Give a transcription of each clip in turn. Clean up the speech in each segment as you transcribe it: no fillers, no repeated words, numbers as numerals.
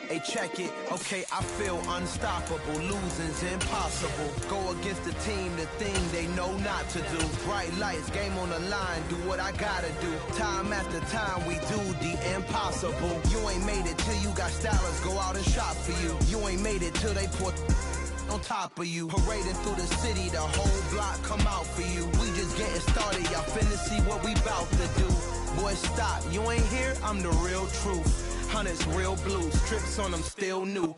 Hey, check it. Okay, I feel unstoppable. Losing's impossible. Go against the team, the thing they know not to do. Bright lights, game on the line. Do what I gotta do. Time after time, we do the impossible. You ain't made it till you got stylers go out and shop for you. You ain't made it till they put on top of you. Parading through the city, the whole block come out for you. We just getting started, y'all finna see what we bout to do. Boy, stop, you ain't here, I'm the real truth. Hunters real blue, strips on them still new.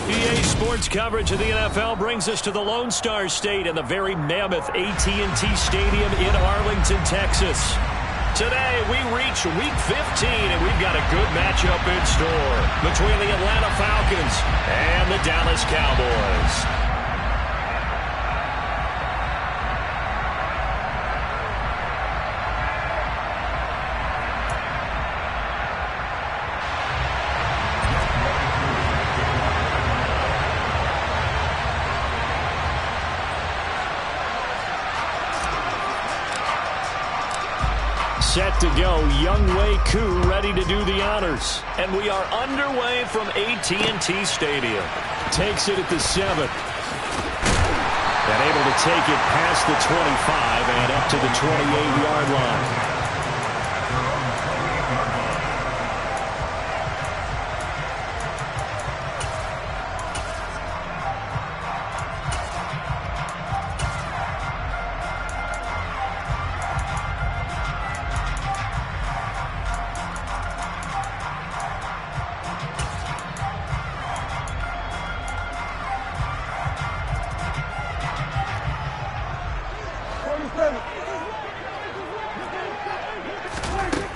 EA Sports coverage of the NFL brings us to the Lone Star State and the very mammoth AT&T Stadium in Arlington, Texas. Today, we reach Week 15, and we've got a good matchup in store between the Atlanta Falcons and the Dallas Cowboys. Set to go, Younghoe Koo ready to do the honors. And we are underway from AT&T Stadium. Takes it at the 7. And able to take it past the 25 and up to the 28-yard line.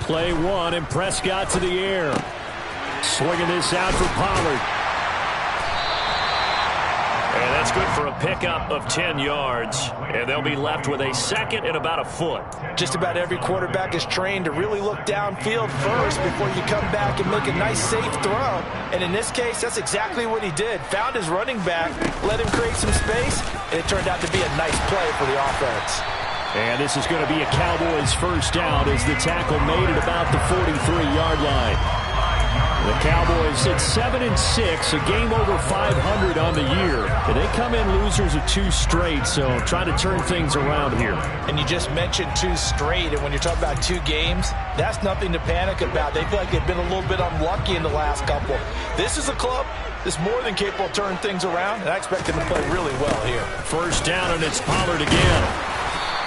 Play one, and Prescott to the air. Swinging this out for Pollard. And that's good for a pickup of 10 yards. And they'll be left with a second and about a foot. Just about every quarterback is trained to really look downfield first before you come back and make a nice, safe throw. And in this case, that's exactly what he did. Found his running back, let him create some space, and it turned out to be a nice play for the offense. And this is going to be a Cowboys first down as the tackle made it about the 43-yard line. The Cowboys at 7-6, a game over 500 on the year. And they come in losers of 2 straight, so trying to turn things around here. And you just mentioned 2 straight, and when you're talking about 2 games, that's nothing to panic about. They feel like they've been a little bit unlucky in the last couple. This is a club that's more than capable of turning things around, and I expect them to play really well here. First down, and it's Pollard again.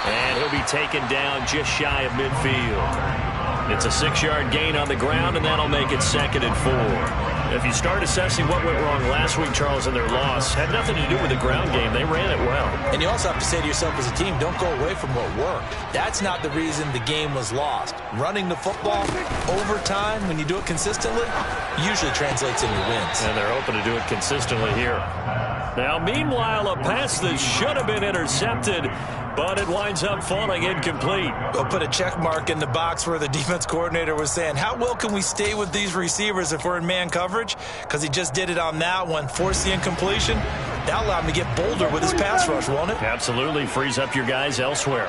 And he'll be taken down just shy of midfield. It's a 6-yard gain on the ground, and that'll make it 2nd and 4. If you start assessing what went wrong last week, Charles, in their loss, had nothing to do with the ground game. They ran it well. And you also have to say to yourself as a team, don't go away from what worked. That's not the reason the game was lost. Running the football over time, when you do it consistently, usually translates into wins. And they're hoping to do it consistently here. Now, meanwhile, a pass that should have been intercepted, but it winds up falling incomplete. We'll put a check mark in the box where the defense coordinator was saying, how well can we stay with these receivers if we're in man coverage? Because he just did it on that one, forced the incompletion. That allowed him to get bolder with his pass rush, won't it? Absolutely, frees up your guys elsewhere.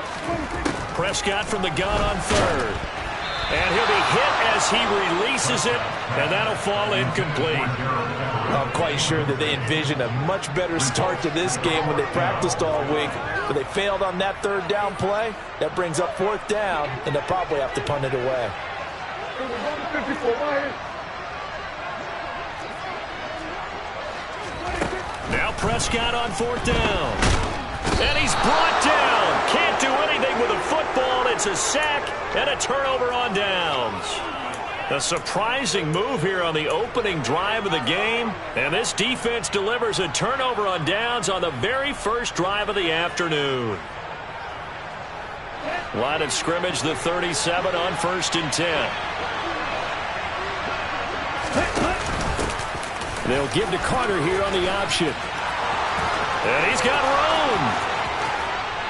Prescott from the gun on 3rd. And he'll be hit as he releases it, and that'll fall incomplete. I'm quite sure that they envisioned a much better start to this game when they practiced all week. But they failed on that 3rd down play. That brings up 4th down, and they'll probably have to punt it away. Now Prescott on 4th down. And he's brought down. Can't do anything with a football. It's a sack and a turnover on downs. A surprising move here on the opening drive of the game. And this defense delivers a turnover on downs on the very first drive of the afternoon. Line of scrimmage, the 37 on 1st and 10. They'll give to Carter here on the option. And he's got room.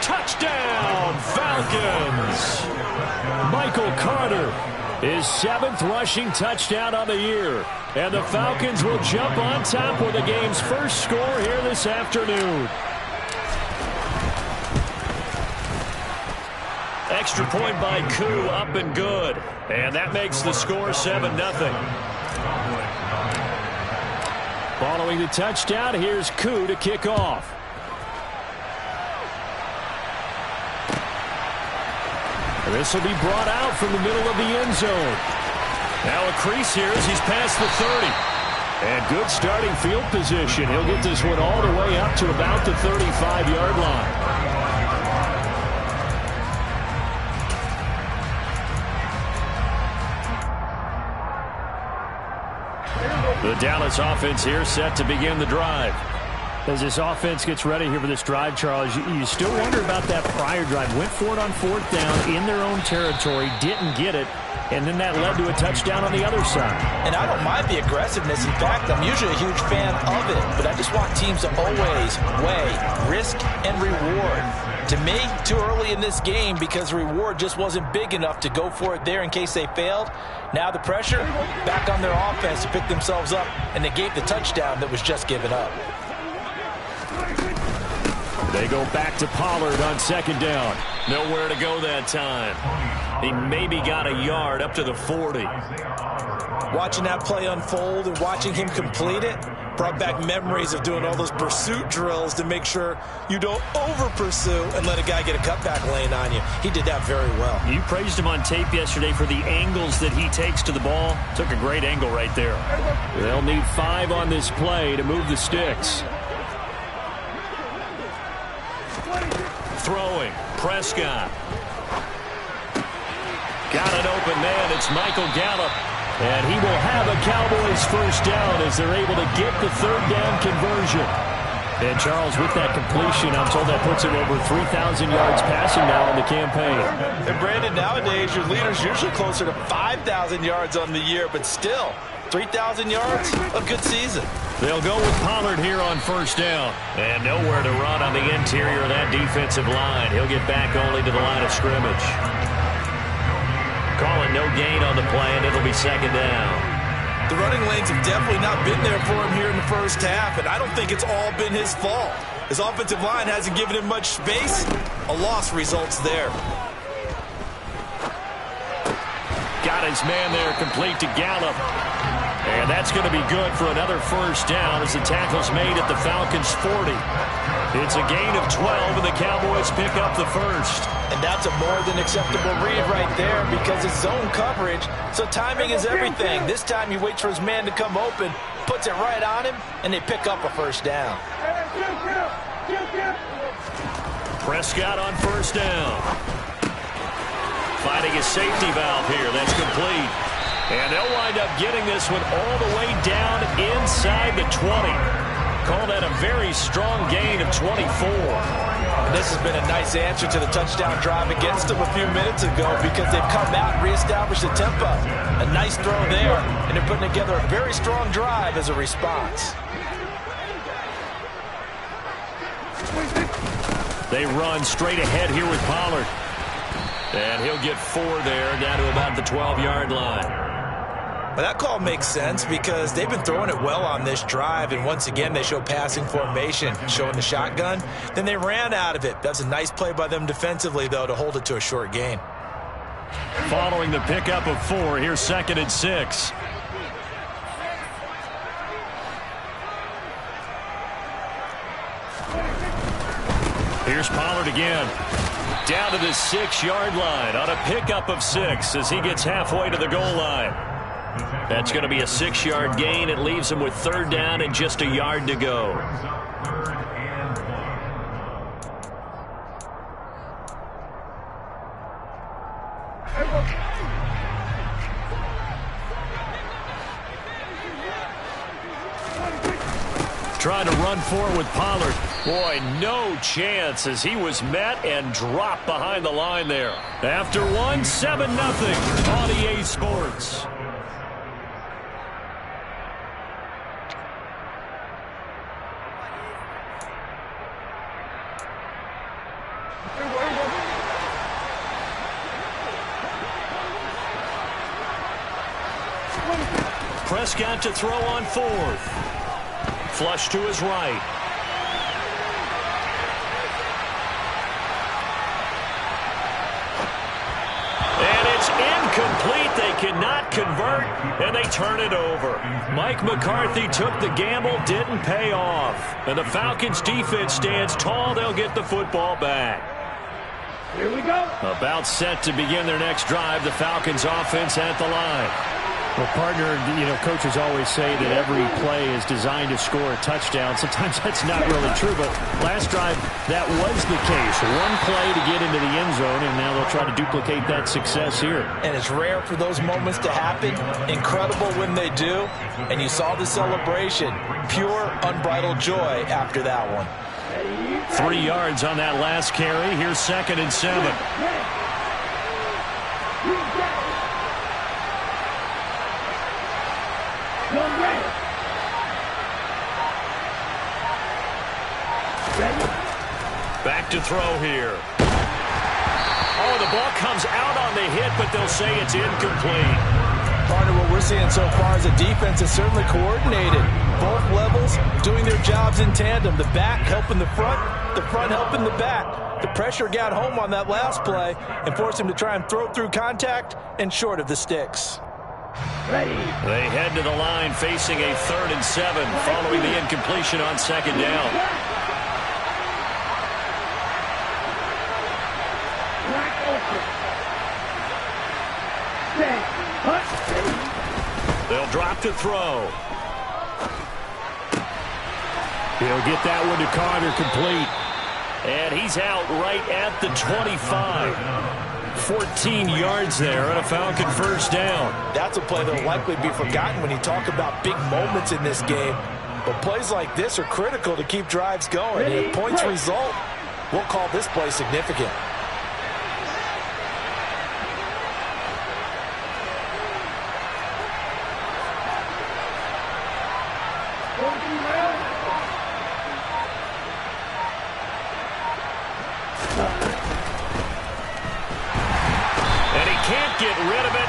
Touchdown, Falcons. Michael Carter, his 7th rushing touchdown on the year. And the Falcons will jump on top with the game's first score here this afternoon. Extra point by Koo, up and good. And that makes the score 7-0. Following the touchdown, here's Koo to kick off. This will be brought out from the middle of the end zone. Now a crease here as he's past the 30. And good starting field position. He'll get this one all the way up to about the 35-yard line. The Dallas offense here set to begin the drive. As this offense gets ready here for this drive, Charles, you still wonder about that prior drive. Went for it on 4th down in their own territory, didn't get it, and then that led to a touchdown on the other side. And I don't mind the aggressiveness. In fact, I'm usually a huge fan of it, but I just want teams to always weigh risk and reward. To me, too early in this game because the reward just wasn't big enough to go for it there in case they failed. Now the pressure back on their offense to pick themselves up, and they gave the touchdown that was just given up. They go back to Pollard on 2nd down. Nowhere to go that time. He maybe got a yard up to the 40. Watching that play unfold and watching him complete it brought back memories of doing all those pursuit drills to make sure you don't over-pursue and let a guy get a cutback lane on you. He did that very well. You praised him on tape yesterday for the angles that he takes to the ball. Took a great angle right there. They'll need 5 on this play to move the sticks. Throwing, Prescott. Got an open man, it's Michael Gallup. And he will have a Cowboys first down as they're able to get the 3rd down conversion. And Charles, with that completion, I'm told that puts him over 3,000 yards passing now in the campaign. And Brandon, nowadays your leader's usually closer to 5,000 yards on the year, but still, 3,000 yards, a good season. They'll go with Pollard here on 1st down. And nowhere to run on the interior of that defensive line. He'll get back only to the line of scrimmage. Calling no gain on the play, and it'll be 2nd down. The running lanes have definitely not been there for him here in the first half, and I don't think it's all been his fault. His offensive line hasn't given him much space. A loss results there. Got his man there, complete to Gallup. And that's going to be good for another first down as the tackle's made at the Falcons' 40. It's a gain of 12, and the Cowboys pick up the first. And that's a more than acceptable read right there because it's zone coverage, so timing is everything. This time he waits for his man to come open, puts it right on him, and they pick up a first down. Prescott on 1st down. Finding a safety valve here. That's complete. And they'll wind up getting this one all the way down inside the 20. Call that a very strong gain of 24. This has been a nice answer to the touchdown drive against them a few minutes ago because they've come out and reestablished the tempo. A nice throw there, and they're putting together a very strong drive as a response. They run straight ahead here with Pollard. And he'll get 4 there, down to about the 12-yard line. But that call makes sense because they've been throwing it well on this drive, and once again they show passing formation, showing the shotgun. Then they ran out of it. That's a nice play by them defensively, though, to hold it to a short gain. Following the pickup of 4, here's 2nd and 6. Here's Pollard again. Down to the 6-yard line on a pickup of 6 as he gets halfway to the goal line. That's going to be a 6-yard gain. It leaves him with 3rd down and just a yard to go. Trying to run forward with Pollard. Boy, no chance as he was met and dropped behind the line there. After 1, 7-0 on EA Sports. Prescott to throw on 4th. Flush to his right. And it's incomplete. They cannot convert hurt, and they turn it over. Mike McCarthy took the gamble, didn't pay off. And the Falcons defense stands tall. They'll get the football back. Here we go. About set to begin their next drive. The Falcons offense at the line. Well, partner, coaches always say that every play is designed to score a touchdown. Sometimes that's not really true, but last drive, that was the case. One play to get into the end zone, and now they'll try to duplicate that success here. And it's rare for those moments to happen. Incredible when they do. And you saw the celebration. Pure, unbridled joy after that one. 3 yards on that last carry. Here's 2nd and 7. Back to throw here. Oh, the ball comes out on the hit, but they'll say it's incomplete. Partner, what we're seeing so far is a defense is certainly coordinated. Both levels doing their jobs in tandem. The back helping the front helping the back. The pressure got home on that last play and forced him to try and throw through contact and short of the sticks. Ready. They head to the line facing a 3rd and 7 following the incompletion on 2nd down. They'll drop to throw. He'll get that one to Carter, complete. And he's out right at the 25. 14 yards there and a Falcon 1st down. That's a play that will likely be forgotten when you talk about big moments in this game. But plays like this are critical to keep drives going. And if points result, we'll call this play significant.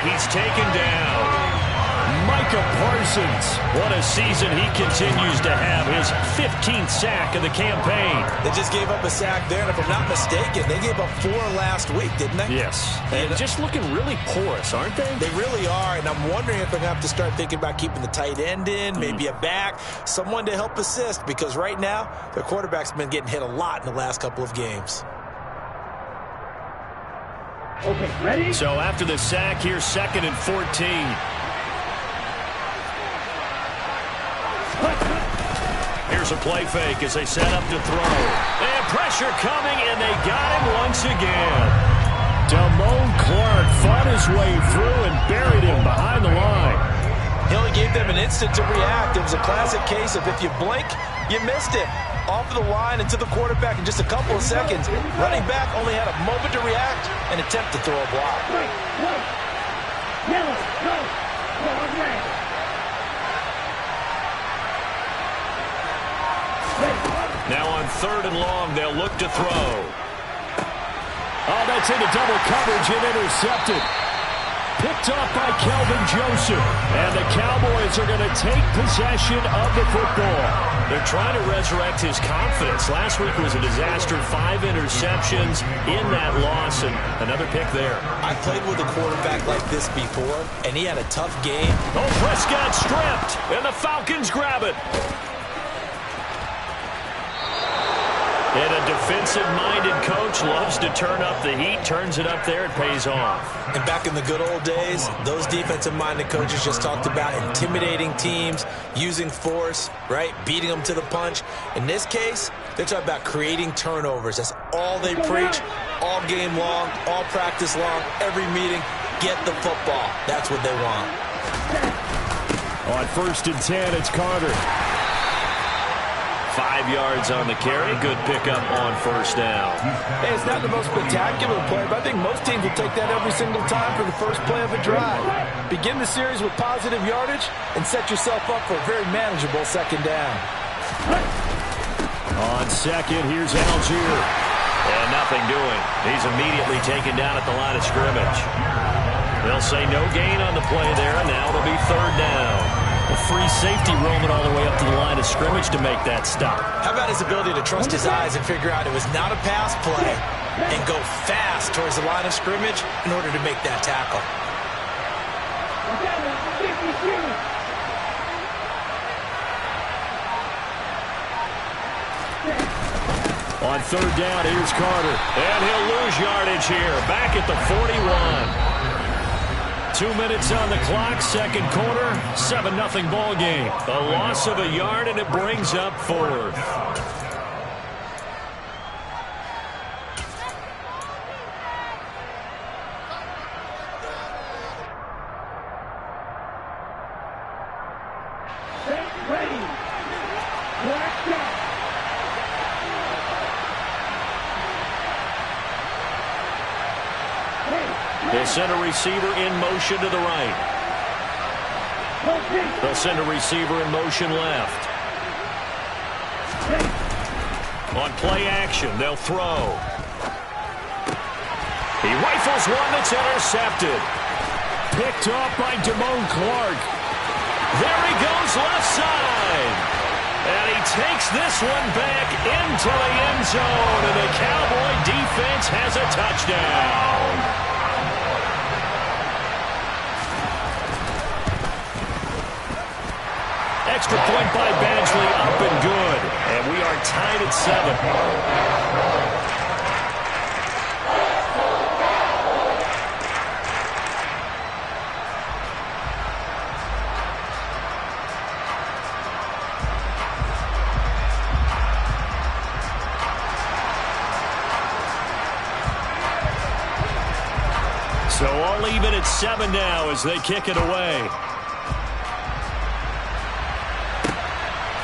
He's taken down. Micah Parsons. What a season he continues to have. His 15th sack of the campaign. They just gave up a sack there, and if I'm not mistaken, they gave up 4 last week, didn't they? Yes. And just looking really porous, aren't they? They really are, and I'm wondering if they're going to have to start thinking about keeping the tight end in, maybe a back, someone to help assist, because right now, their quarterback's been getting hit a lot in the last couple of games. Okay, ready? So after the sack, here's 2nd and 14. Here's a play fake as they set up to throw. And pressure coming, and they got him once again. Damone Clark fought his way through and buried him behind the line. He only gave them an instant to react. It was a classic case of if you blink, you missed it. Off of the line and to the quarterback in just a couple of seconds. Running back only had a moment to react and attempt to throw a block. Yellow, go. Now on 3rd and long, they'll look to throw. Oh, that's into double coverage and intercepted. Picked off by Kelvin Joseph. And the Cowboys are going to take possession of the football. They're trying to resurrect his confidence. Last week was a disaster. 5 interceptions in that loss, and another pick there. I played with a quarterback like this before, and he had a tough game. Oh, Prescott stripped, and the Falcons grab it. And a defensive-minded coach loves to turn up the heat, turns it up there, it pays off. And back in the good old days, those defensive-minded coaches just talked about intimidating teams, using force, right, beating them to the punch. In this case, they're talking about creating turnovers. That's all they preach, all game long, all practice long, every meeting. Get the football. That's what they want. On 1st and 10, it's Carter. 5 yards on the carry. Good pickup on 1st down. Hey, it's not the most spectacular play, but I think most teams will take that every single time for the first play of a drive. Begin the series with positive yardage and set yourself up for a very manageable 2nd down. On 2nd, here's Algier. And nothing doing. He's immediately taken down at the line of scrimmage. They'll say no gain on the play there, and now it'll be 3rd down. A free safety roaming all the way up to the line of scrimmage to make that stop. How about his ability to trust his eyes and figure out it was not a pass play and go fast towards the line of scrimmage in order to make that tackle? third down. Here's Carter. And he'll lose yardage here. Back at the 41. 2 minutes on the clock, second quarter, 7-0 ball game. A loss of a yard, and it brings up fourth. They'll send a receiver in motion to the right. They'll send a receiver in motion left. On play action, they'll throw. He rifles one that's intercepted. Picked off by Damone Clark. There he goes left side. And he takes this one back into the end zone. And the Cowboy defense has a touchdown. Extra point by Badgley, up and good. And we are tied at 7. So all even at 7 now as they kick it away.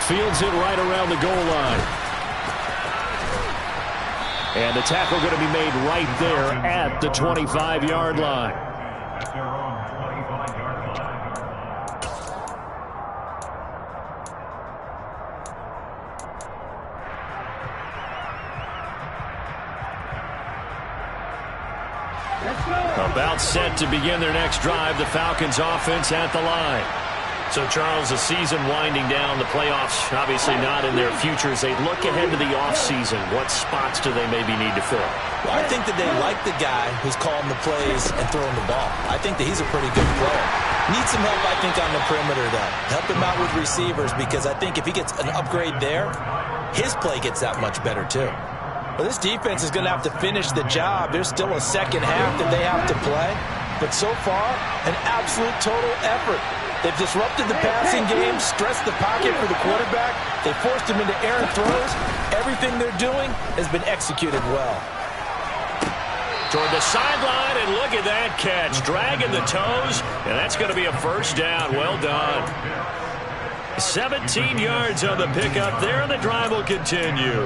Fields it right around the goal line. And the tackle going to be made right there at the 25-yard line. About set to begin their next drive, the Falcons offense at the line. So, Charles, the season winding down, the playoffs obviously not in their future. As they look ahead to the offseason, what spots do they maybe need to fill? Well, I think that they like the guy who's calling the plays and throwing the ball. I think that he's a pretty good player. Needs some help, I think, on the perimeter, though. Help him out with receivers, because I think if he gets an upgrade there, his play gets that much better, too. Well, this defense is going to have to finish the job. There's still a second half that they have to play. But so far, an absolute total effort. They've disrupted the passing game, stressed the pocket for the quarterback. They forced him into errant throws. Everything they're doing has been executed well. Toward the sideline, and look at that catch. Dragging the toes, and that's going to be a first down. Well done. 17 yards on the pickup there, and the drive will continue.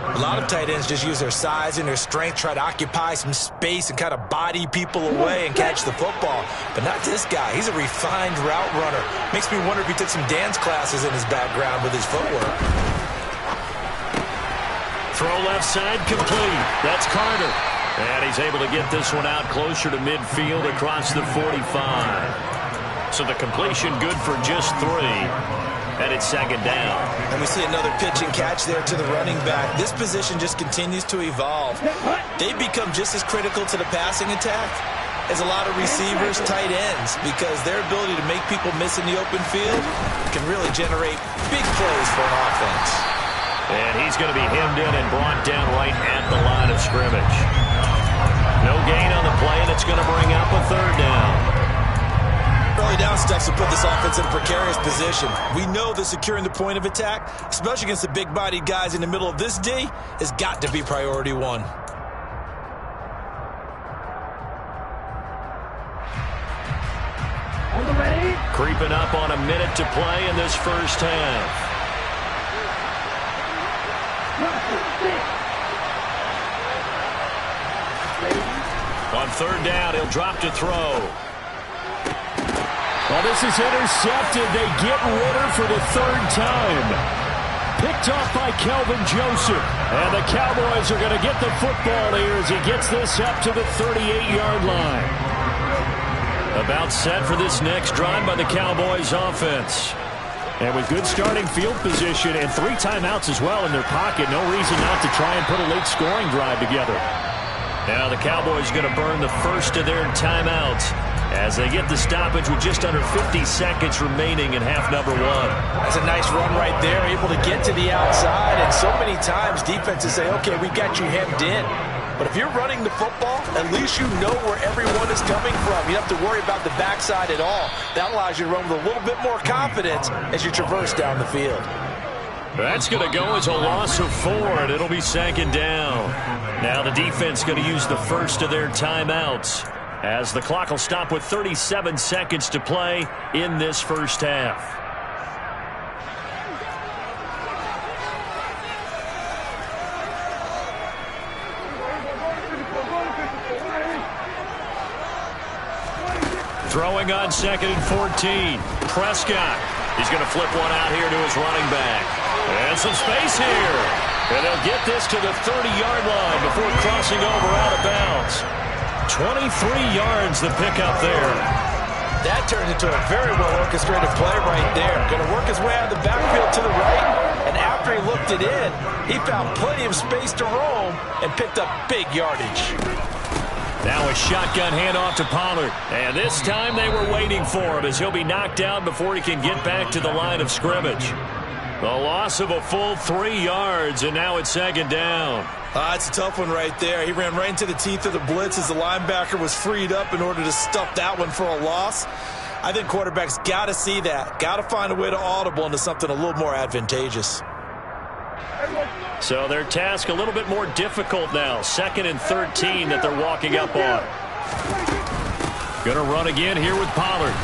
A lot of tight ends just use their size and their strength, try to occupy some space and kind of body people away and catch the football. But not this guy. He's a refined route runner. Makes me wonder if he took some dance classes in his background with his footwork. Throw left side complete. That's Carter. And he's able to get this one out closer to midfield across the 45. So the completion good for just 3. And it's second down. And we see another pitch and catch there to the running back. This position just continues to evolve. They've become just as critical to the passing attack as a lot of receivers, tight ends, because their ability to make people miss in the open field can really generate big plays for an offense. And he's going to be hemmed in and brought down right at the line of scrimmage. No gain on the play, and it's going to bring up a third down. Early down steps will put this offense in a precarious position. We know that securing the point of attack, especially against the big-bodied guys in the middle of this D, has got to be priority 1. Creeping up on a minute to play in this first half. On third down, he'll drop to throw. Well, this is intercepted. They get Ritter for the 3rd time. Picked off by Kelvin Joseph. And the Cowboys are going to get the football here as he gets this up to the 38-yard line. About set for this next drive by the Cowboys offense. And with good starting field position and 3 timeouts as well in their pocket, no reason not to try and put a late scoring drive together. Now the Cowboys going to burn the first of their timeouts as they get the stoppage with just under 50 seconds remaining in half number one. That's a nice run right there, able to get to the outside. And so many times defenses say, okay, we got you hemmed in. But if you're running the football, at least you know where everyone is coming from. You don't have to worry about the backside at all. That allows you to run with a little bit more confidence as you traverse down the field. That's going to go as a loss of 4, and it'll be second down. Now the defense going to use the first of their timeouts, as the clock will stop with 37 seconds to play in this first half. Throwing on 2nd and 14. Prescott. He's going to flip one out here to his running back. And some space here. And they'll get this to the 30-yard line before crossing over out of bounds. 23 yards the pickup there. That turns into a very well-orchestrated play right there. Going to work his way out of the backfield to the right. And after he looked it in, he found plenty of space to roam and picked up big yardage. Now a shotgun handoff to Pollard. And this time they were waiting for him as he'll be knocked down before he can get back to the line of scrimmage. The loss of a full 3 yards, and now it's second down. It's a tough one right there. He ran right into the teeth of the blitz as the linebacker was freed up in order to stuff that one for a loss. I think quarterbacks got to see that. Got to find a way to audible into something a little more advantageous. So their task a little bit more difficult now. 2nd and 13 that they're walking up on. Going to run again here with Pollard.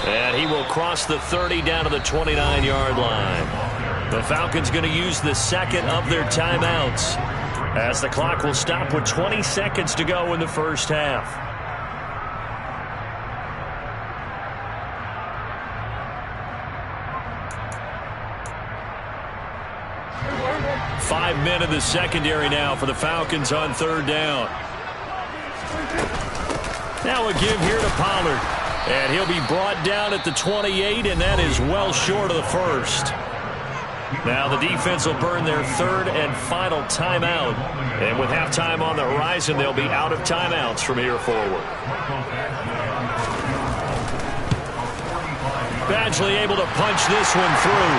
And he will cross the 30 down to the 29-yard line. The Falcons going to use the second of their timeouts, as the clock will stop with 20 seconds to go in the first half. Five men in the secondary now for the Falcons on 3rd down. Now a give here to Pollard. And he'll be brought down at the 28, and that is well short of the first. Now the defense will burn their 3rd and final timeout. And with halftime on the horizon, they'll be out of timeouts from here forward. Badgley able to punch this one through.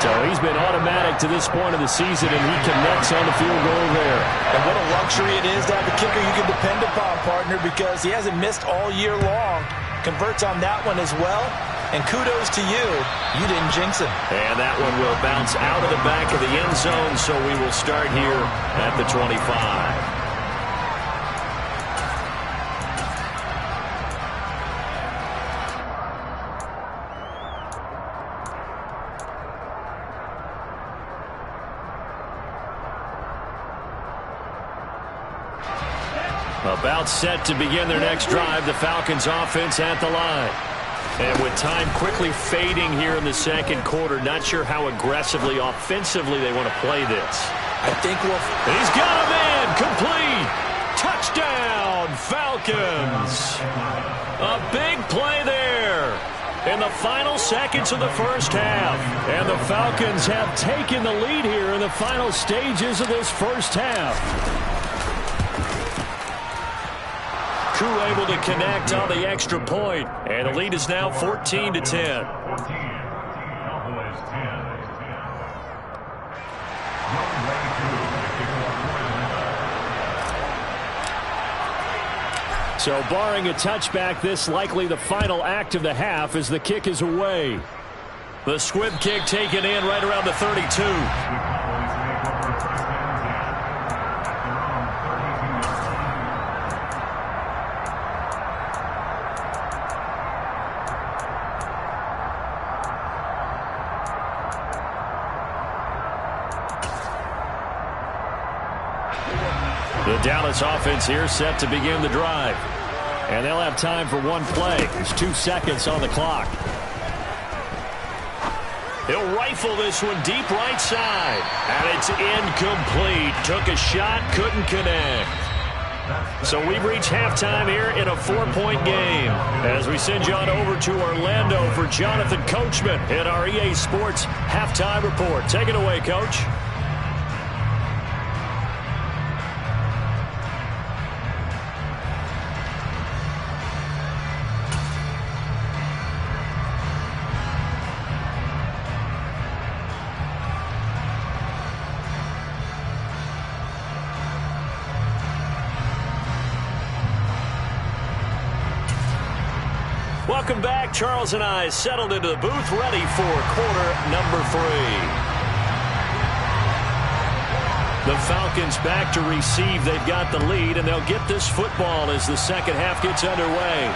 So he's been automatic to this point of the season, and he connects on the field goal there. And what a luxury it is to have a kicker you can depend upon, partner, because he hasn't missed all year long. Converts on that one as well. And kudos to you. You didn't jinx him. And that one will bounce out of the back of the end zone, so we will start here at the 25. About set to begin their next drive, the Falcons offense at the line. And with time quickly fading here in the second quarter, not sure how aggressively, offensively they want to play this. I think he's got a man, complete. Touchdown, Falcons. A big play there in the final seconds of the first half. And the Falcons have taken the lead here in the final stages of this first half. Crew able to connect on the extra point, and the lead is now 14-10. So barring a touchback, this likely the final act of the half as the kick is away. The squib kick taken in right around the 32. The Dallas offense here set to begin the drive. And they'll have time for one play. There's 2 seconds on the clock. He'll rifle this one deep right side. And it's incomplete. Took a shot, couldn't connect. So we've reached halftime here in a 4-point game. As we send you on over to Orlando for Jonathan Coachman in our EA Sports Halftime Report. Take it away, Coach. Welcome back. Charles and I settled into the booth, ready for quarter number 3. The Falcons back to receive. They've got the lead, and they'll get this football as the second half gets underway.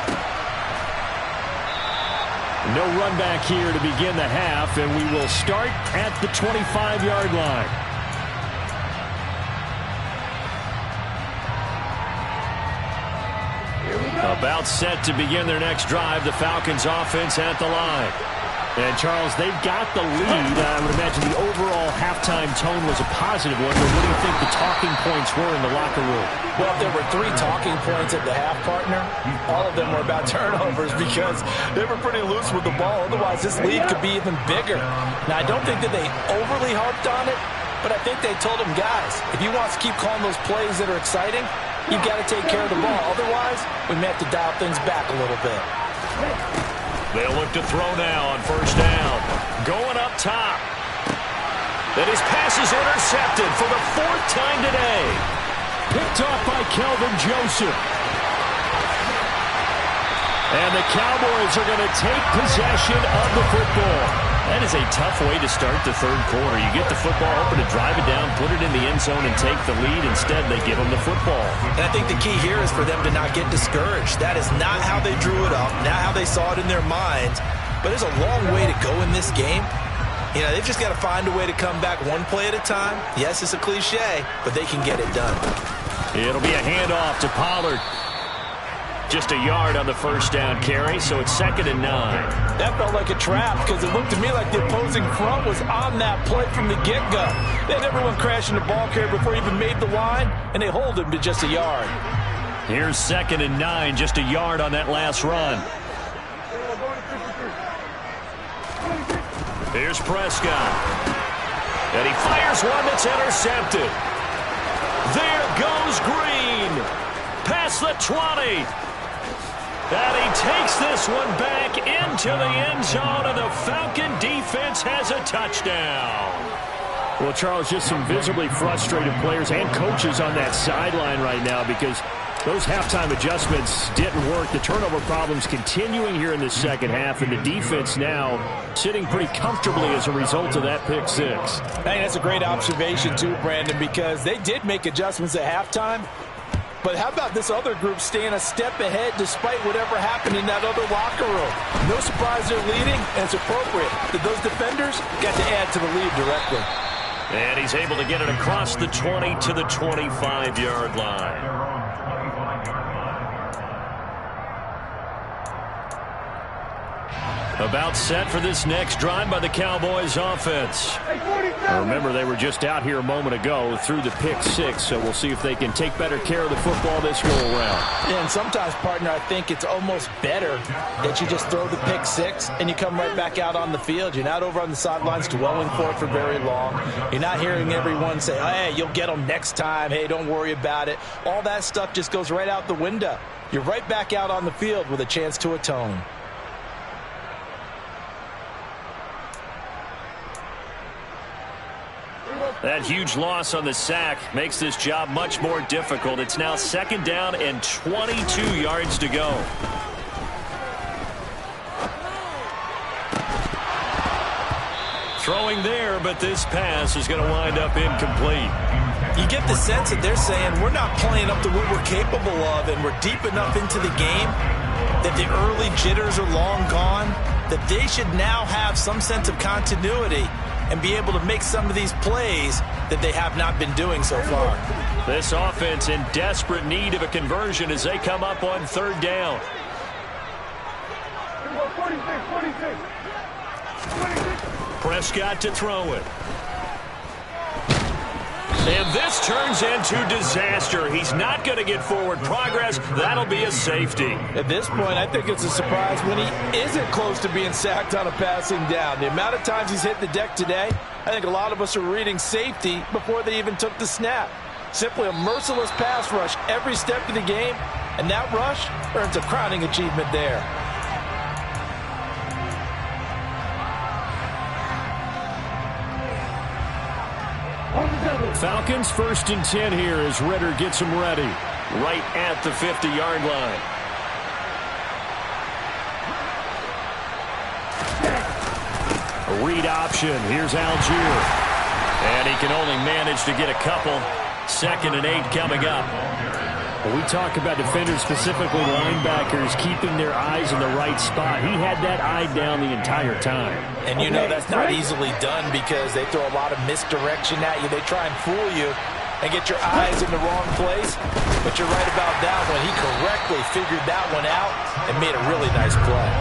No run back here to begin the half, and we will start at the 25-yard line. About set to begin their next drive. The Falcons offense at the line. And, Charles, they've got the lead. I would imagine the overall halftime tone was a positive one, but what do you think the talking points were in the locker room? Well, if there were 3 talking points at the half, partner, all of them were about turnovers because they were pretty loose with the ball. Otherwise, this lead could be even bigger. Now, I don't think that they overly harped on it, but I think they told them, guys, if you want to keep calling those plays that are exciting, you've got to take care of the ball. Otherwise, we may have to dial things back a little bit. They'll look to throw now on first down. Going up top. And his pass is intercepted for the 4th time today. Picked off by Kelvin Joseph. And the Cowboys are going to take possession of the football. That is a tough way to start the third quarter. You get the football, hoping to drive it down, put it in the end zone, and take the lead. Instead, they give them the football. And I think the key here is for them to not get discouraged. That is not how they drew it up, not how they saw it in their minds. But there's a long way to go in this game. You know, they've just got to find a way to come back one play at a time. Yes, it's a cliche, but they can get it done. It'll be a handoff to Pollard. Just a yard on the first down carry, so it's 2nd and 9. That felt like a trap because it looked to me like the opposing front was on that play from the get-go. They had everyone crashing the ball carrier before he even made the line, and they hold him to just a yard. Here's 2nd and 9, just a yard on that last run. Here's Prescott. And he fires one that's intercepted. There goes Green. Past the 20. And he takes this one back into the end zone, and the Falcon defense has a touchdown. Well, Charles, just some visibly frustrated players and coaches on that sideline right now because those halftime adjustments didn't work. The turnover problems continuing here in the second half, and the defense now sitting pretty comfortably as a result of that pick 6. I think that's a great observation too, Brandon, because they did make adjustments at halftime. But how about this other group staying a step ahead despite whatever happened in that other locker room? No surprise they're leading, and it's appropriate that those defenders got to add to the lead directly. And he's able to get it across the 20 to the 25-yard line. About set for this next drive by the Cowboys offense. Remember, they were just out here a moment ago through the pick 6, so we'll see if they can take better care of the football this go-around. Yeah, and sometimes, partner, I think it's almost better that you just throw the pick 6 and you come right back out on the field. You're not over on the sidelines dwelling for it for very long. You're not hearing everyone say, hey, you'll get them next time. Hey, don't worry about it. All that stuff just goes right out the window. You're right back out on the field with a chance to atone. That huge loss on the sack makes this job much more difficult. It's now 2nd down and 22 yards to go. Throwing there, but this pass is going to wind up incomplete. You get the sense that they're saying we're not playing up to what we're capable of, and we're deep enough into the game that the early jitters are long gone, that they should now have some sense of continuity and be able to make some of these plays that they have not been doing so far. This offense in desperate need of a conversion as they come up on 3rd down. Prescott to throw it. And this turns into disaster. He's not going to get forward progress. That'll be a safety. At this point, I think it's a surprise when he isn't close to being sacked on a passing down. The amount of times he's hit the deck today, I think a lot of us are reading safety before they even took the snap. Simply a merciless pass rush every step of the game, and that rush earns a crowning achievement there. Falcons 1st and 10 here as Ritter gets them ready. Right at the 50-yard line. Read option. Here's Algier. And he can only manage to get a couple. 2nd and 8 coming up. When we talk about defenders, specifically linebackers, keeping their eyes in the right spot. He had that eye down the entire time. And you know that's not easily done because they throw a lot of misdirection at you. They try and fool you and get your eyes in the wrong place. But you're right about that one. He correctly figured that one out and made a really nice play.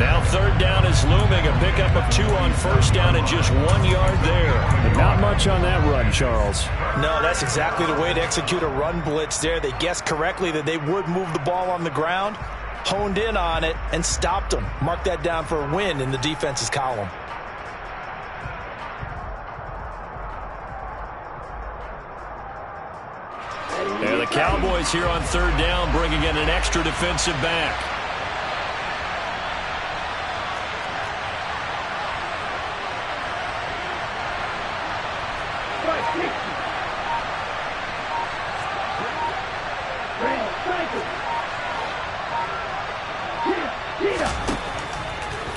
Now 3rd down is looming. A pickup of 2 on 1st down and just 1 yard there. Not much on that run, Charles. No, that's exactly the way to execute a run blitz there. They guessed correctly that they would move the ball on the ground, honed in on it, and stopped them. Mark that down for a win in the defense's column. And the Cowboys here on 3rd down, bringing in an extra defensive back.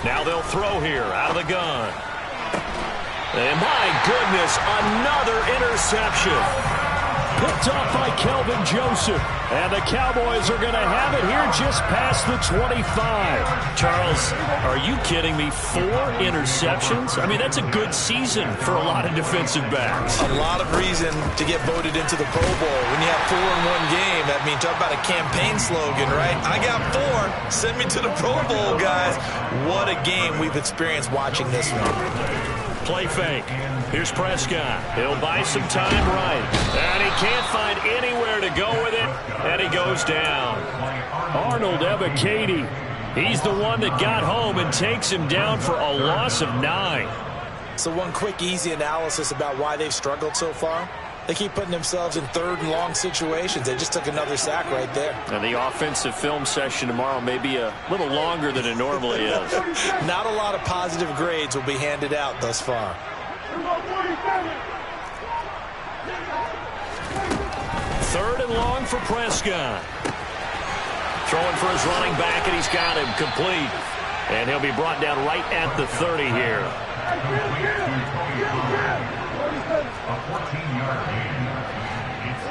Now they'll throw here out of the gun. And my goodness, another interception. Picked off by Kelvin Joseph. And the Cowboys are going to have it here just past the 25. Charles, are you kidding me? 4 interceptions? I mean, that's a good season for a lot of defensive backs. A lot of reason to get voted into the Pro Bowl. When you have 4 in one game, I mean, talk about a campaign slogan, right? I got 4. Send me to the Pro Bowl, guys. What a game we've experienced watching this one. Play fake. Here's Prescott. He'll buy some time right. And he can't find anywhere to go with it. And he goes down. Arnold Ebiketie. He's the one that got home and takes him down for a loss of 9. So one quick, easy analysis about why they've struggled so far. They keep putting themselves in 3rd and long situations. They just took another sack right there. And the offensive film session tomorrow may be a little longer than it normally is. Not a lot of positive grades will be handed out thus far. 3rd and long for Prescott. Throwing for his running back, and he's got him complete. And he'll be brought down right at the 30 here. A 14-yard gain. It's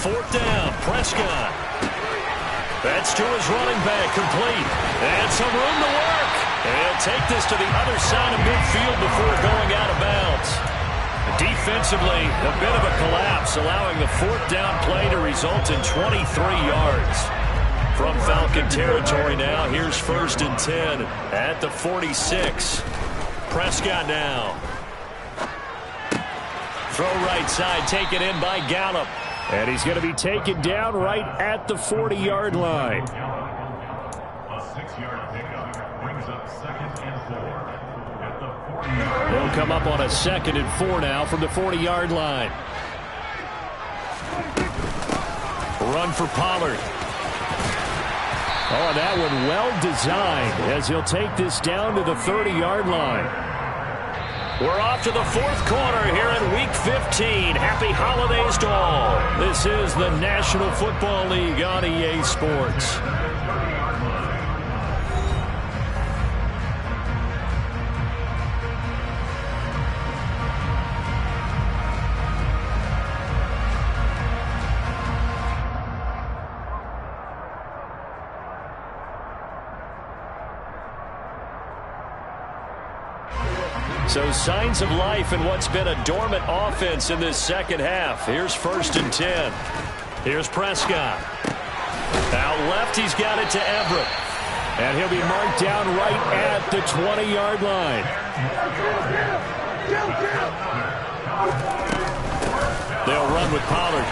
4th down, Prescott. That's to his running back, complete. And some room to work. And he'll take this to the other side of midfield before going out of bounds. Defensively, a bit of a collapse, allowing the 4th down play to result in 23 yards. From Falcon territory now, here's 1st and 10 at the 46. Prescott now. Throw right side, taken in by Gallup. And he's going to be taken down right at the 40-yard line. A 6-yard pickup brings up 2nd and 4 at the 40-yard line. They'll come up on a 2nd and 4 now from the 40-yard line. Run for Pollard. Oh, that one well designed as he'll take this down to the 30-yard line. We're off to the 4th quarter here in Week 15. Happy holidays to all. This is the National Football League on EA Sports. So signs of life in what's been a dormant offense in this second half. Here's 1st and 10. Here's Prescott. Out left, he's got it to Everett. And he'll be marked down right at the 20-yard line. They'll run with Pollard.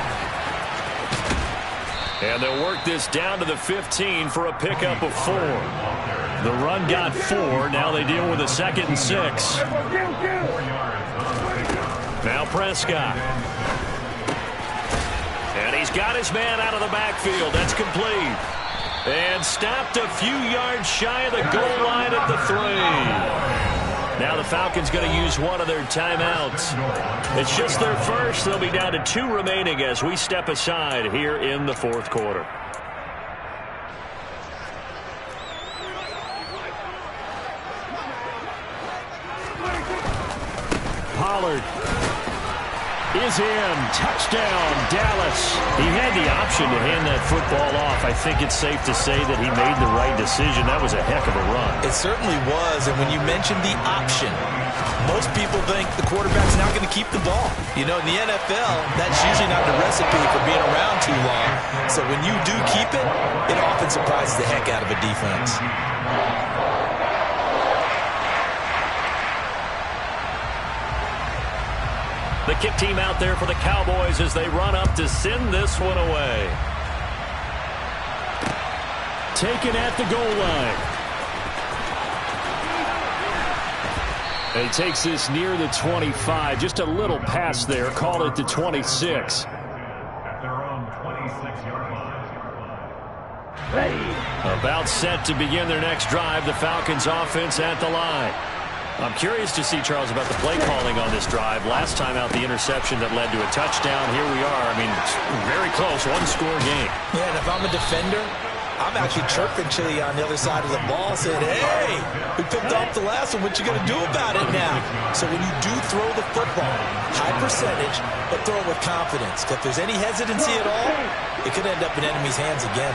And they'll work this down to the 15 for a pickup of 4. The run got 4. Now they deal with a 2nd and 6. Now Prescott. And he's got his man out of the backfield. That's complete. And stopped a few yards shy of the goal line at the 3. Now the Falcons going to use one of their timeouts. It's just their first. They'll be down to 2 remaining as we step aside here in the 4th quarter. short. Is in. Touchdown, Dallas. He had the option to hand that football off. I think it's safe to say that he made the right decision. That was a heck of a run. It certainly was, and when you mentioned the option, most people think the quarterback's not going to keep the ball. You know, in the NFL, that's usually not the recipe for being around too long. So when you do keep it, it often surprises the heck out of a defense. The kick team out there for the Cowboys as they run up to send this one away. Taken at the goal line. He takes this near the 25. Just a little pass there. Call it the 26. At their own 26-yard line. Ready. About set to begin their next drive. The Falcons offense at the line. I'm curious to see, Charles, about the play calling on this drive. Last time out, the interception that led to a touchdown. Here we are. I mean, it's very close, one-score game. Yeah, and if I'm a defender, I'm actually chirping Chili on the other side of the ball, saying, hey, we picked off the last one. What you going to do about it now? So when you do throw the football, high percentage, but throw it with confidence. If there's any hesitancy at all, it could end up in enemy's hands again.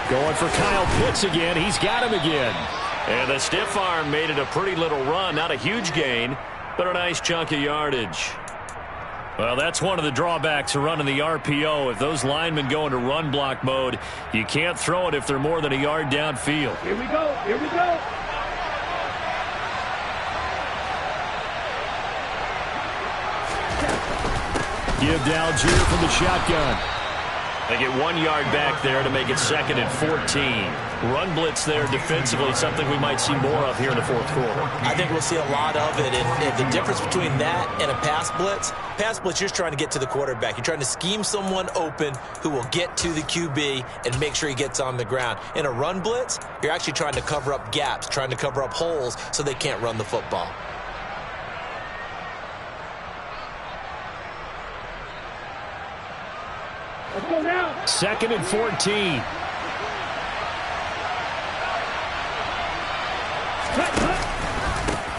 Going for Kyle Pitts again. He's got him again. And the stiff arm made it a pretty little run. Not a huge gain, but a nice chunk of yardage. Well, that's one of the drawbacks of running the RPO. If those linemen go into run block mode, you can't throw it if they're more than a yard downfield. Here we go. Here we go. Give to Algier from the shotgun. They get 1 yard back there to make it 2nd and 14. Run blitz there defensively, something we might see more of here in the fourth quarter. I think we'll see a lot of it. And the difference between that and a pass blitz, you're just trying to get to the quarterback. You're trying to scheme someone open who will get to the QB and make sure he gets on the ground. In a run blitz, you're actually trying to cover up gaps, trying to cover up holes so they can't run the football. Let's go now. 2nd and 14.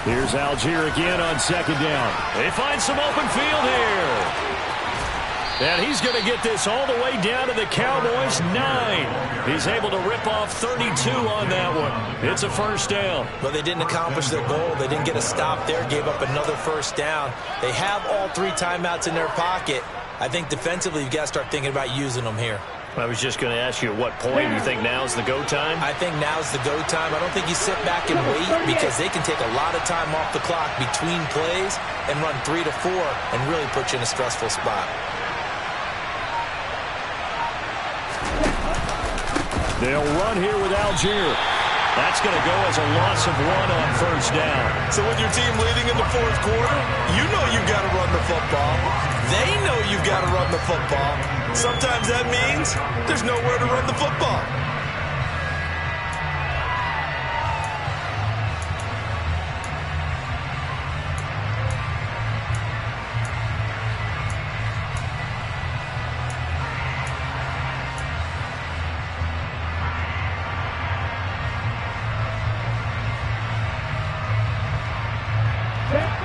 Here's Algier again on 2nd down. They find some open field here. And he's going to get this all the way down to the Cowboys' 9. He's able to rip off 32 on that one. It's a first down. But they didn't accomplish their goal. They didn't get a stop there, gave up another first down. They have all 3 timeouts in their pocket. I think defensively you've got to start thinking about using them here. I was just going to ask you at what point you think now's the go time? I think now's the go time. I don't think you sit back and wait because they can take a lot of time off the clock between plays and run 3 to 4 and really put you in a stressful spot. They'll run here with Algier. That's going to go as a loss of 1 on first down. So when your team leading in the fourth quarter, you know you've got to run the football. They know you've got to run the football. Sometimes that means there's nowhere to run the football.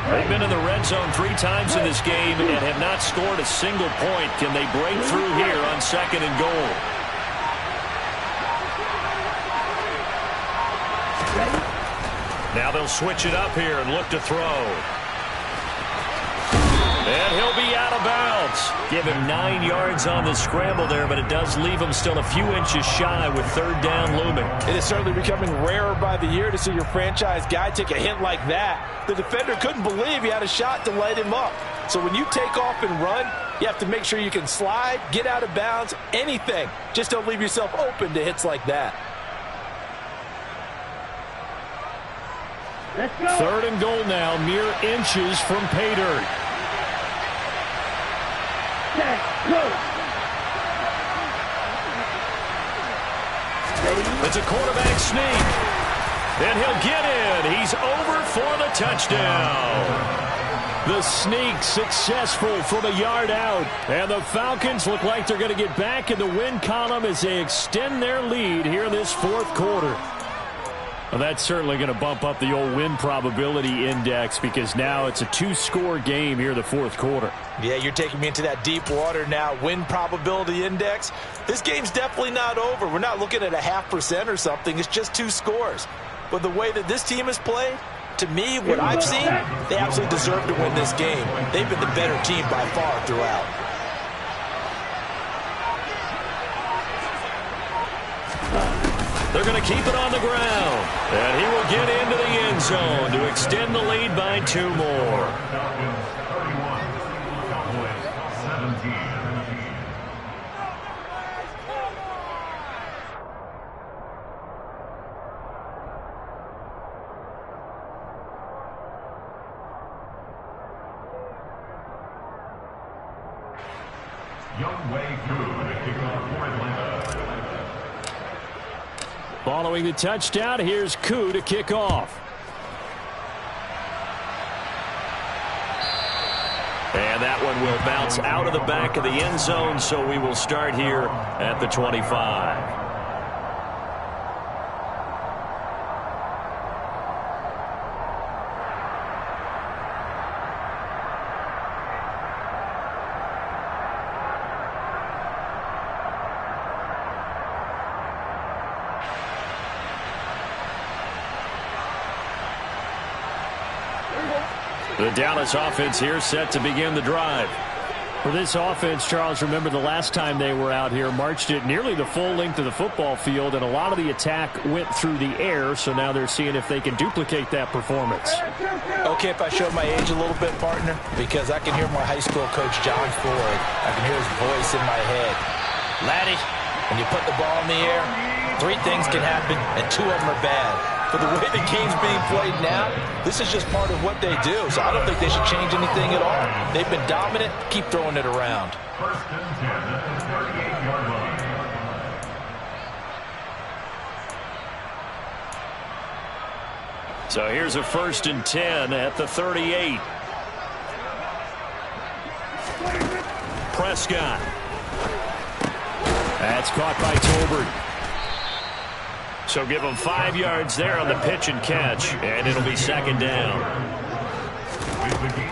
They've been in the red zone 3 times in this game and have not scored a single point. Can they break through here on 2nd and goal? Now they'll switch it up here and look to throw. And he'll be out of bounds. Give him 9 yards on the scramble there, but it does leave him still a few inches shy with 3rd down looming. It is certainly becoming rarer by the year to see your franchise guy take a hit like that. The defender couldn't believe he had a shot to light him up. So when you take off and run, you have to make sure you can slide, get out of bounds, anything. Just don't leave yourself open to hits like that. Let's go. 3rd and goal now, mere inches from pay dirt. It's a quarterback sneak. And he'll get in. He's over for the touchdown. The sneak successful from a yard out. And the Falcons look like they're going to get back in the win column as they extend their lead here in this fourth quarter. Well, that's certainly going to bump up the old win probability index because now it's a two-score game here in the fourth quarter. Yeah, you're taking me into that deep water now. Win probability index. This game's definitely not over. We're not looking at a 0.5% or something. It's just 2 scores. But the way that this team has played, to me, what I've seen, they absolutely deserve to win this game. They've been the better team by far throughout. They're going to keep it on the ground. And he will get into the end zone to extend the lead by 2 more. Falcons 31, Cowboys 17. Young Wei Koo to kick off for Atlanta. Following the touchdown, here's Koo to kick off. And that one will bounce out of the back of the end zone, so we will start here at the 25. The Dallas offense here set to begin the drive. For this offense, Charles, remember the last time they were out here, marched it nearly the full length of the football field, and a lot of the attack went through the air, so now they're seeing if they can duplicate that performance. Okay, if I show my age a little bit, partner, because I can hear my high school coach, John Ford. I can hear his voice in my head. Laddie, when you put the ball in the air, 3 things can happen, and 2 of them are bad. But the way the game's being played now, this is just part of what they do. So I don't think they should change anything at all. They've been dominant. Keep throwing it around. First and 10 at the 38-yard line. So here's a first and 10 at the 38. Prescott. That's caught by Tolbert. So give him 5 yards there on the pitch and catch, and it'll be second down.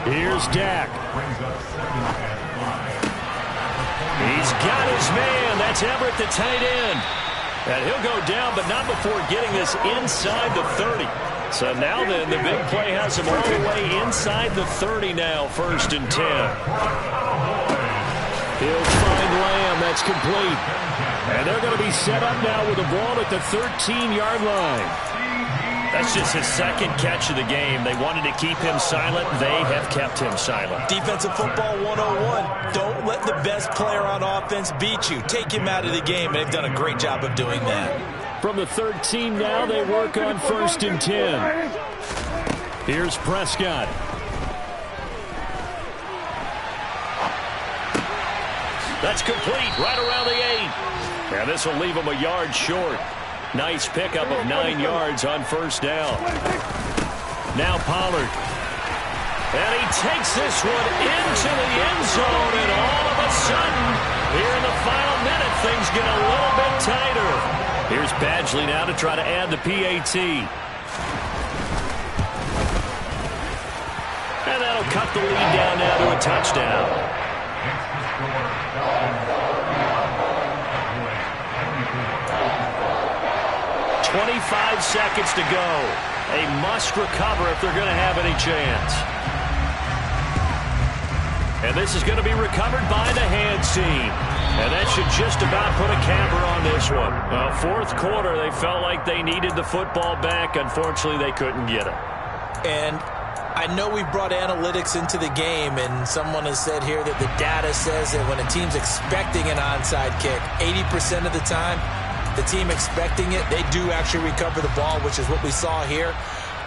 Here's Dak. He's got his man. That's Everett, the tight end. And he'll go down, but not before getting this inside the 30. So now then, the big play has him all the way inside the 30 now, first and 10. He'll find Lamb. That's complete. And they're going to be set up now with the ball at the 13-yard line. That's just his second catch of the game. They wanted to keep him silent. They have kept him silent. Defensive football 101. Don't let the best player on offense beat you. Take him out of the game, and they've done a great job of doing that. From the 13 now, they work on first and 10. Here's Prescott. That's complete right around the 8. And this will leave him a yard short. Nice pickup of 9 yards on first down. Now Pollard. And he takes this one into the end zone, and all of a sudden, here in the final minute, things get a little bit tighter. Here's Badgley now to try to add the PAT. And that'll cut the lead down now to a touchdown. 25 seconds to go. A must recover if they're going to have any chance. And this is going to be recovered by the hands team. And that should just about put a capper on this one. Well, fourth quarter, they felt like they needed the football back. Unfortunately, they couldn't get it. And I know we brought analytics into the game, and someone has said here that the data says that when a team's expecting an onside kick, 80% of the time, the team expecting it, they do actually recover the ball, which is what we saw here.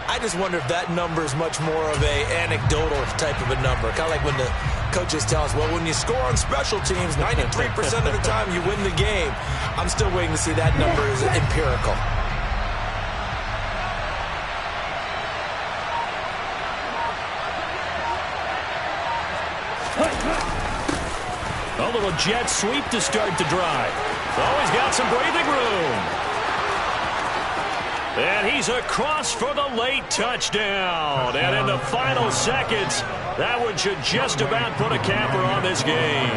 I just wonder if that number is much more of a anecdotal type of a number. Kind of like when the coaches tell us, well, when you score on special teams, 93% of the time you win the game. I'm still waiting to see that number is empirical. jet sweep to start the drive. Oh, he's got some breathing room. And he's across for the late touchdown. And in the final seconds, that one should just about put a capper on this game.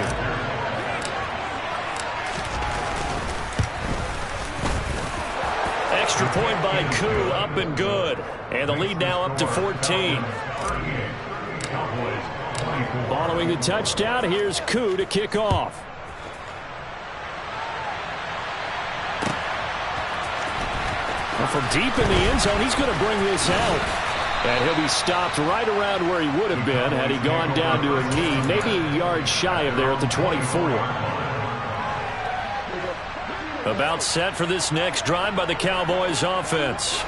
Extra point by Koo, up and good. And the lead now up to 14. Following the touchdown, here's Koo to kick off. Well, from deep in the end zone, he's going to bring this out. And he'll be stopped right around where he would have been had he gone down to a knee, maybe a yard shy of there at the 24. About set for this next drive by the Cowboys offense.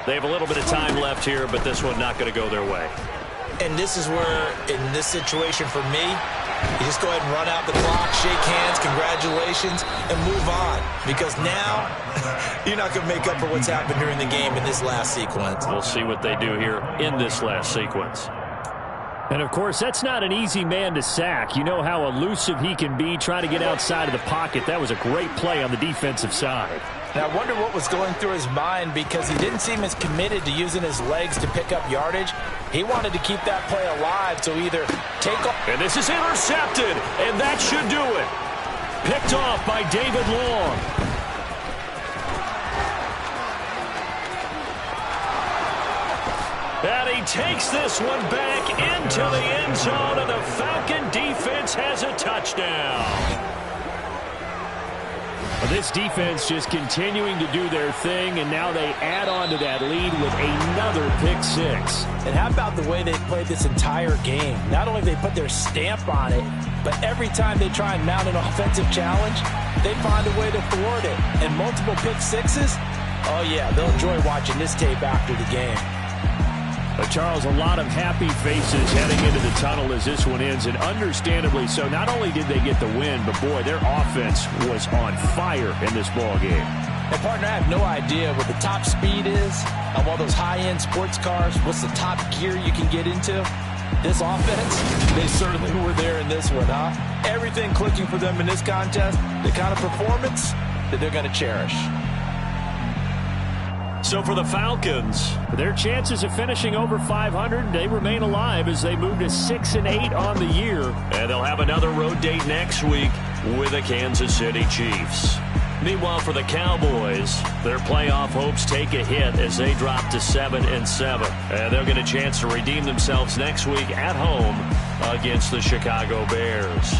They have a little bit of time left here, but this one not going to go their way. And this is where, in this situation for me, you just go ahead and run out the clock, shake hands, congratulations, and move on. Because now, you're not going to make up for what's happened during the game in this last sequence. We'll see what they do here in this last sequence. And, of course, that's not an easy man to sack. You know how elusive he can be trying to get outside of the pocket. That was a great play on the defensive side. And I wonder what was going through his mind, because he didn't seem as committed to using his legs to pick up yardage. He wanted to keep that play alive, so either take off. And this is intercepted, and that should do it. Picked off by David Long. And he takes this one back into the end zone, and the Falcon defense has a touchdown. This defense just continuing to do their thing, and now they add on to that lead with another pick six. And how about the way they played this entire game? Not only they put their stamp on it, but every time they try and mount an offensive challenge, they find a way to thwart it. And multiple pick sixes, oh yeah, they'll enjoy watching this tape after the game. Charles, a lot of happy faces heading into the tunnel as this one ends, and understandably so. Not only did they get the win, but boy, their offense was on fire in this ball game. And partner, I have no idea what the top speed is on all those high-end sports cars. What's the top gear you can get into? This offense, they certainly were there in this one, huh? Everything clicking for them in this contest, the kind of performance that they're going to cherish. So for the Falcons, their chances of finishing over 500, they remain alive as they move to 6-8 on the year. And they'll have another road date next week with the Kansas City Chiefs. Meanwhile, for the Cowboys, their playoff hopes take a hit as they drop to 7-7. And they'll get a chance to redeem themselves next week at home against the Chicago Bears.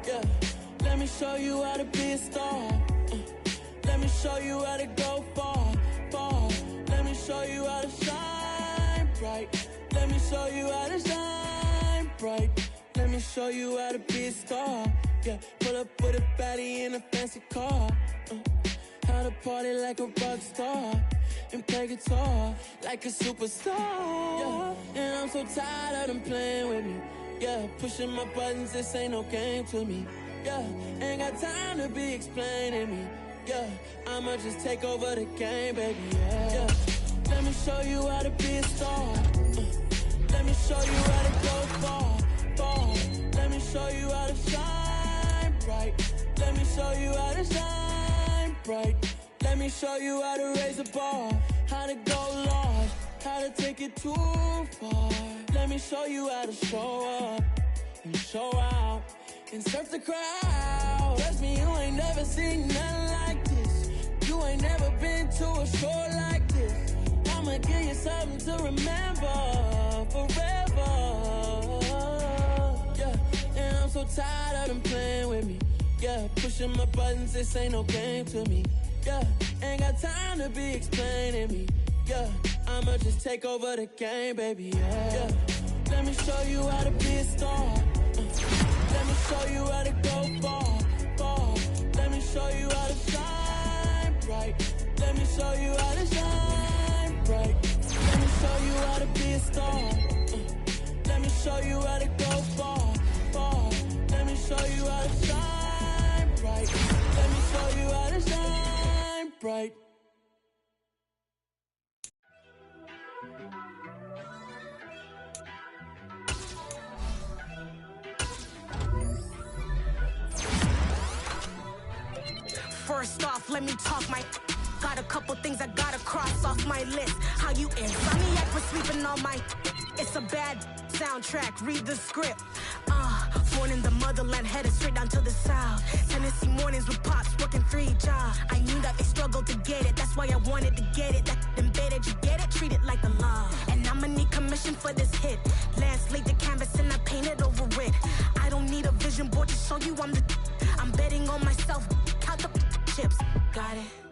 Yeah, let me show you how to be a star. Let me show you how to go far, far. Let me show you how to shine bright. Let me show you how to shine bright. Let me show you how to be a star. Yeah, pull up with a baddie in a fancy car. How to party like a rock star and play guitar like a superstar. Yeah, and I'm so tired of them playing with me. Yeah, pushing my buttons, this ain't no game to me. Yeah, ain't got time to be explaining me. Yeah, I'ma just take over the game, baby. Yeah, let me show you how to be a star. Let me show you how to go far, far. Let me show you how to shine bright. Let me show you how to shine bright. Let me show you how to raise a bar, how to go large, how to take it too far. Let me show you how to show up and show out and surf the crowd. Trust me, you ain't never seen nothing like this. You ain't never been to a show like this. I'ma give you something to remember forever. Yeah, and I'm so tired of them playing with me. Yeah, pushing my buttons, this ain't no game to me. Yeah, ain't got time to be explaining me. Yeah, I'ma just take over the game, baby. Yeah, let me show you how to be a star. Let me show you how to go far, far. Let me show you how to shine bright. Let me show you how to shine bright. Let me show you how to be a star. Let me show you how to go far, far. Let me show you how to shine bright. Let me show you how to shine bright. First off, let me talk my. Got a couple things I gotta cross off my list. How you insomniac for sleeping on my. It's a bad soundtrack, read the script. Born in the motherland, headed straight down to the south. Tennessee mornings with pops, working 3 jobs. I knew that they struggled to get it, that's why I wanted to get it. That embedded, you get it, treat it like the law. And I'ma need commission for this hit. Lance laid the canvas and I painted over it. I don't need a vision board to show you I'm betting on myself, count the chips. Got it.